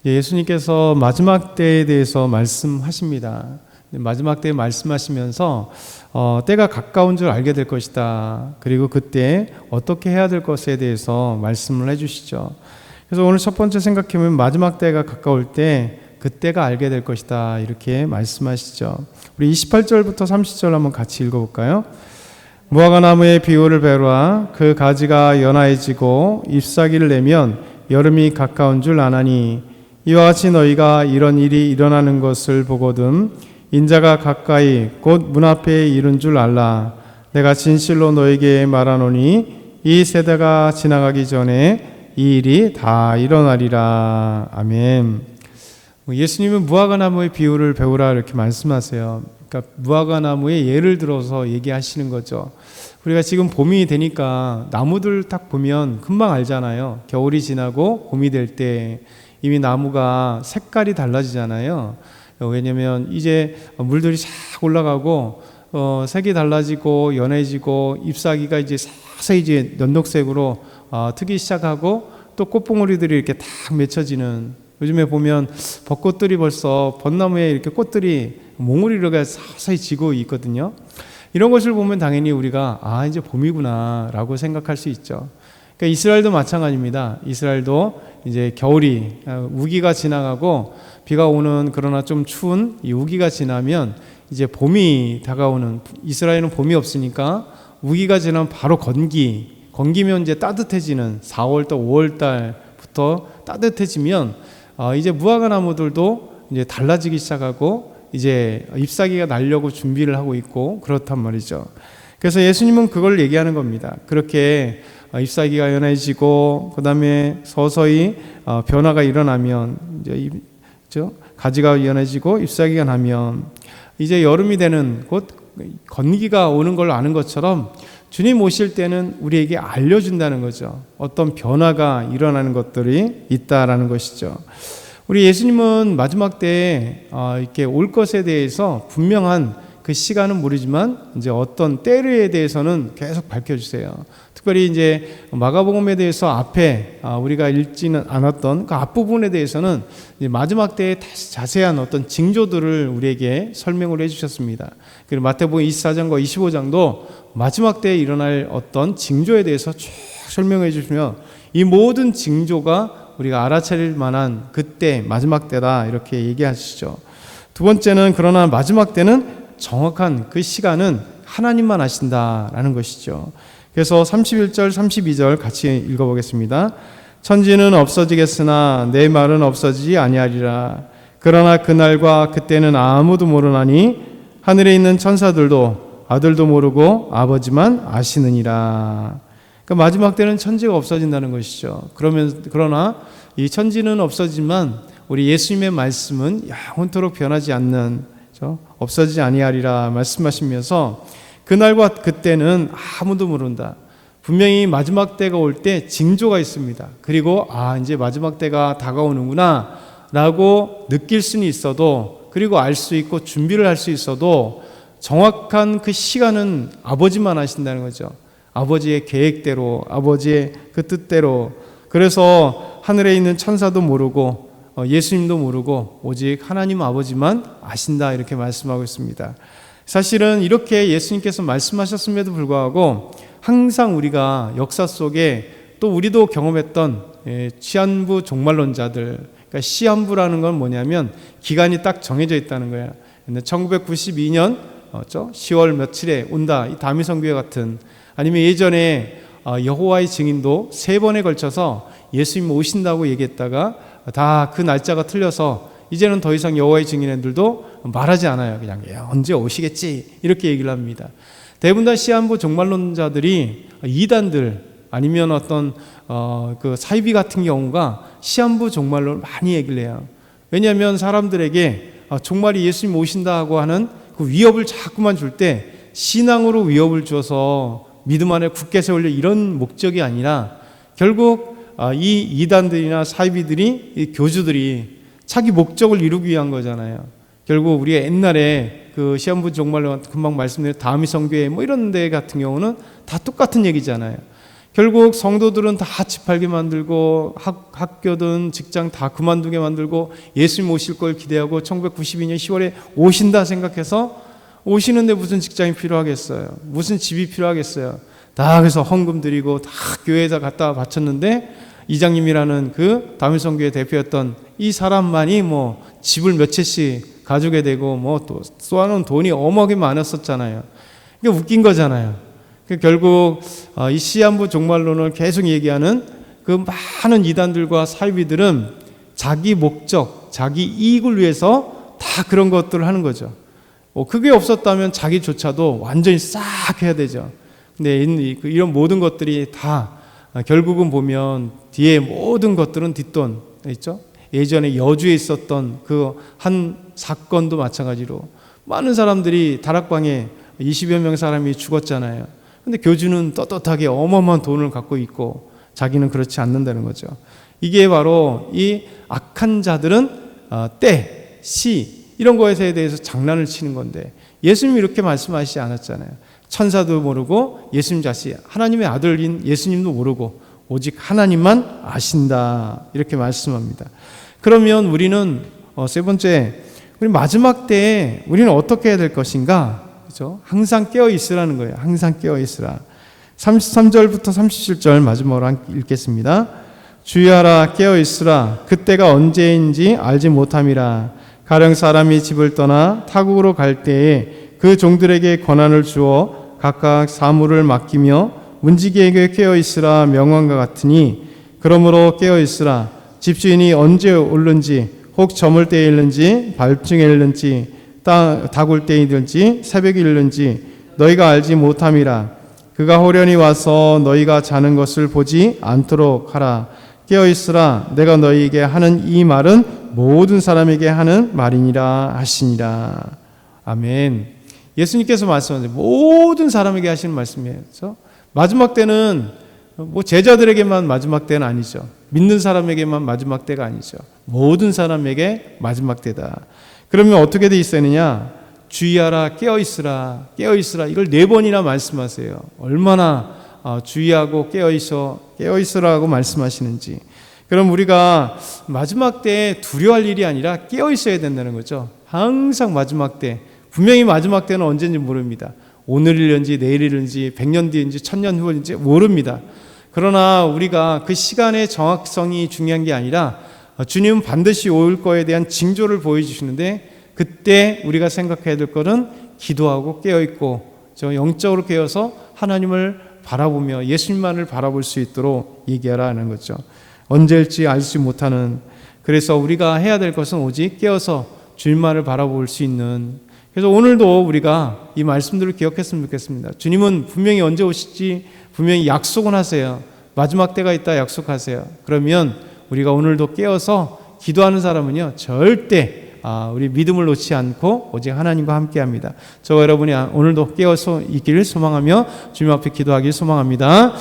예수님께서 마지막 때에 대해서 말씀하십니다. 마지막 때에 말씀하시면서 때가 가까운 줄 알게 될 것이다. 그리고 그때 어떻게 해야 될 것에 대해서 말씀을 해주시죠. 그래서 오늘 첫 번째 생각해보면 마지막 때가 가까울 때 그때가 알게 될 것이다. 이렇게 말씀하시죠. 우리 28절부터 30절 한번 같이 읽어볼까요? 무화과나무의 비유를 배우라. 그 가지가 연하해지고 잎사귀를 내면 여름이 가까운 줄 아나니 이와 같이 너희가 이런 일이 일어나는 것을 보거든 인자가 가까이 곧 문 앞에 이른 줄 알라. 내가 진실로 너에게 말하노니 이 세대가 지나가기 전에 이 일이 다 일어나리라. 아멘. 예수님은 무화과나무의 비유를 배우라 이렇게 말씀하세요. 그러니까 무화과나무의 예를 들어서 얘기하시는 거죠. 우리가 지금 봄이 되니까 나무들 딱 보면 금방 알잖아요. 겨울이 지나고 봄이 될 때 이미 나무가 색깔이 달라지잖아요. 왜냐면 이제 물들이 싹 올라가고 색이 달라지고 연해지고 잎사귀가 이제 서서히 이제 연독색으로 트기 시작하고 또 꽃봉오리들이 이렇게 딱 맺혀지는, 요즘에 보면 벚꽃들이 벌써 벚나무에 이렇게 꽃들이 몽우리가 서서히 지고 있거든요. 이런 것을 보면 당연히 우리가 이제 봄이구나 라고 생각할 수 있죠. 그러니까 이스라엘도 마찬가지입니다. 이스라엘도 이제 겨울이 우기가 지나가고 비가 오는 그러나 좀 추운 이 우기가 지나면 이제 봄이 다가오는, 이스라엘은 봄이 없으니까 우기가 지나면 바로 건기면 이제 따뜻해지는 4월달 5월달부터 따뜻해지면 이제 무화과 나무들도 이제 달라지기 시작하고 이제 잎사귀가 날려고 준비를 하고 있고 그렇단 말이죠. 그래서 예수님은 그걸 얘기하는 겁니다. 그렇게 잎사귀가 연해지고 그 다음에 서서히 변화가 일어나면 이제 가지가 연해지고 잎사귀가 나면 이제 여름이 되는 곧 건기가 오는 걸 아는 것처럼 주님 오실 때는 우리에게 알려준다는 거죠. 어떤 변화가 일어나는 것들이 있다라는 것이죠. 우리 예수님은 마지막 때에 이렇게 올 것에 대해서 분명한 그 시간은 모르지만 이제 어떤 때에 대해서는 계속 밝혀주세요. 특별히 이제 마가복음에 대해서 앞에 우리가 읽지는 않았던 그 앞부분에 대해서는 이제 마지막 때에 다시 자세한 어떤 징조들을 우리에게 설명을 해주셨습니다. 그리고 마태복음 24장과 25장도 마지막 때에 일어날 어떤 징조에 대해서 쭉 설명해 주시며 이 모든 징조가 우리가 알아차릴 만한 그때 마지막 때다 이렇게 얘기하시죠. 두 번째는 그러나 마지막 때는 정확한 그 시간은 하나님만 아신다라는 것이죠. 그래서 31절 32절 같이 읽어보겠습니다. 천지는 없어지겠으나 내 말은 없어지지 아니하리라. 그러나 그날과 그때는 아무도 모르나니 하늘에 있는 천사들도 아들도 모르고 아버지만 아시느니라. 그러니까 마지막 때는 천지가 없어진다는 것이죠. 그러나 이 천지는 없어지만 우리 예수님의 말씀은 영원토록 변하지 않는, 없어지지 아니하리라 말씀하시면서 그날과 그때는 아무도 모른다. 분명히 마지막 때가 올 때 징조가 있습니다. 그리고 이제 마지막 때가 다가오는구나 라고 느낄 수는 있어도, 그리고 알 수 있고 준비를 할 수 있어도 정확한 그 시간은 아버지만 아신다는 거죠. 아버지의 계획대로, 아버지의 그 뜻대로. 그래서 하늘에 있는 천사도 모르고 예수님도 모르고 오직 하나님 아버지만 아신다 이렇게 말씀하고 있습니다. 사실은 이렇게 예수님께서 말씀하셨음에도 불구하고 항상 우리가 역사 속에 또 우리도 경험했던 시한부 종말론자들, 그러니까 시한부라는 건 뭐냐면 기간이 딱 정해져 있다는 거예요. 1992년 10월 며칠에 온다, 이 다미성교회 같은, 아니면 예전에 여호와의 증인도 3번에 걸쳐서 예수님 오신다고 얘기했다가 다 그 날짜가 틀려서 이제는 더 이상 여호와의 증인들도 말하지 않아요. 그냥 언제 오시겠지 이렇게 얘기를 합니다. 대부분 다 시한부 종말론자들이 이단들 아니면 어떤 그 사이비 같은 경우가 시한부 종말론을 많이 얘기를 해요. 왜냐하면 사람들에게 종말이 예수님 오신다고 하는 그 위협을 자꾸만 줄 때 신앙으로 위협을 줘서 믿음 안에 굳게 세우려 이런 목적이 아니라 결국 이 이단들이나 사이비들이, 이 교주들이 자기 목적을 이루기 위한 거잖아요. 결국 우리가 옛날에 그 시한부 종말론 금방 말씀드린 다미성교회 뭐 이런 데 같은 경우는 다 똑같은 얘기잖아요. 결국 성도들은 다 지팔게 만들고 학교든 직장 다 그만두게 만들고 예수님 오실 걸 기대하고 1992년 10월에 오신다 생각해서 오시는데 무슨 직장이 필요하겠어요? 무슨 집이 필요하겠어요? 다 그래서 헌금 드리고 다 교회에다 갖다 바쳤는데 이장님이라는 그 다윗성교회 대표였던 이 사람만이 뭐 집을 몇 채씩 가지게 되고 뭐 또 쏘아놓은 돈이 어마어마하게 많았었잖아요. 이게 웃긴 거잖아요. 결국 이 시한부 종말론을 계속 얘기하는 그 많은 이단들과 사이비들은 자기 목적, 자기 이익을 위해서 다 그런 것들을 하는 거죠. 그게 없었다면 자기조차도 완전히 싹 해야 되죠. 근데 이런 모든 것들이 다 결국은 보면 뒤에 모든 것들은 뒷돈 있죠. 예전에 여주에 있었던 그 한 사건도 마찬가지로 많은 사람들이 다락방에 20여 명 사람이 죽었잖아요. 근데 교주는 떳떳하게 어마어마한 돈을 갖고 있고 자기는 그렇지 않는다는 거죠. 이게 바로 이 악한 자들은 때, 시 이런 것에 대해서 장난을 치는 건데 예수님이 이렇게 말씀하시지 않았잖아요. 천사도 모르고 예수님 자신 하나님의 아들인 예수님도 모르고 오직 하나님만 아신다 이렇게 말씀합니다. 그러면 우리는 세 번째 우리 마지막 때에 우리는 어떻게 해야 될 것인가? 그렇죠? 항상 깨어 있으라는 거예요. 항상 깨어 있으라. 33절부터 37절 마지막으로 읽겠습니다. 주의하라 깨어 있으라 그때가 언제인지 알지 못함이라. 가령 사람이 집을 떠나 타국으로 갈 때에 그 종들에게 권한을 주어 각각 사물을 맡기며 문지기에게 깨어 있으라 명령과 같으니 그러므로 깨어 있으라. 집주인이 언제 올는지 혹 저물 때에 일는지 밤중에 일는지 다굴 때에 일는지 새벽에 일는지 너희가 알지 못함이라. 그가 호련히 와서 너희가 자는 것을 보지 않도록 하라. 깨어 있으라. 내가 너희에게 하는 이 말은 모든 사람에게 하는 말이니라 하시니라. 아멘. 예수님께서 말씀하세요. 모든 사람에게 하시는 말씀이에요. 그렇죠? 마지막 때는 뭐 제자들에게만 마지막 때는 아니죠. 믿는 사람에게만 마지막 때가 아니죠. 모든 사람에게 마지막 때다. 그러면 어떻게 돼 있었느냐? 주의하라, 깨어 있으라, 깨어 있으라. 이걸 4번이나 말씀하세요. 얼마나 주의하고 깨어 있으라고 말씀하시는지. 그럼 우리가 마지막 때에 두려워할 일이 아니라 깨어 있어야 된다는 거죠. 항상 마지막 때. 분명히 마지막 때는 언제인지 모릅니다. 오늘일는지 내일일는지 100년 뒤인지 1000년 후인지 모릅니다. 그러나 우리가 그 시간의 정확성이 중요한 게 아니라 주님은 반드시 올 거에 대한 징조를 보여주시는데 그때 우리가 생각해야 될 것은 기도하고 깨어있고 영적으로 깨어서 하나님을 바라보며 예수님만을 바라볼 수 있도록 얘기하라 하는 거죠. 언제일지 알지 못하는. 그래서 우리가 해야 될 것은 오직 깨어서 주님만을 바라볼 수 있는. 그래서 오늘도 우리가 이 말씀들을 기억했으면 좋겠습니다. 주님은 분명히 언제 오실지 분명히 약속은 하세요. 마지막 때가 있다 약속하세요. 그러면 우리가 오늘도 깨어서 기도하는 사람은요 절대 우리 믿음을 놓지 않고 오직 하나님과 함께합니다. 저와 여러분이 오늘도 깨어서 있기를 소망하며 주님 앞에 기도하기를 소망합니다.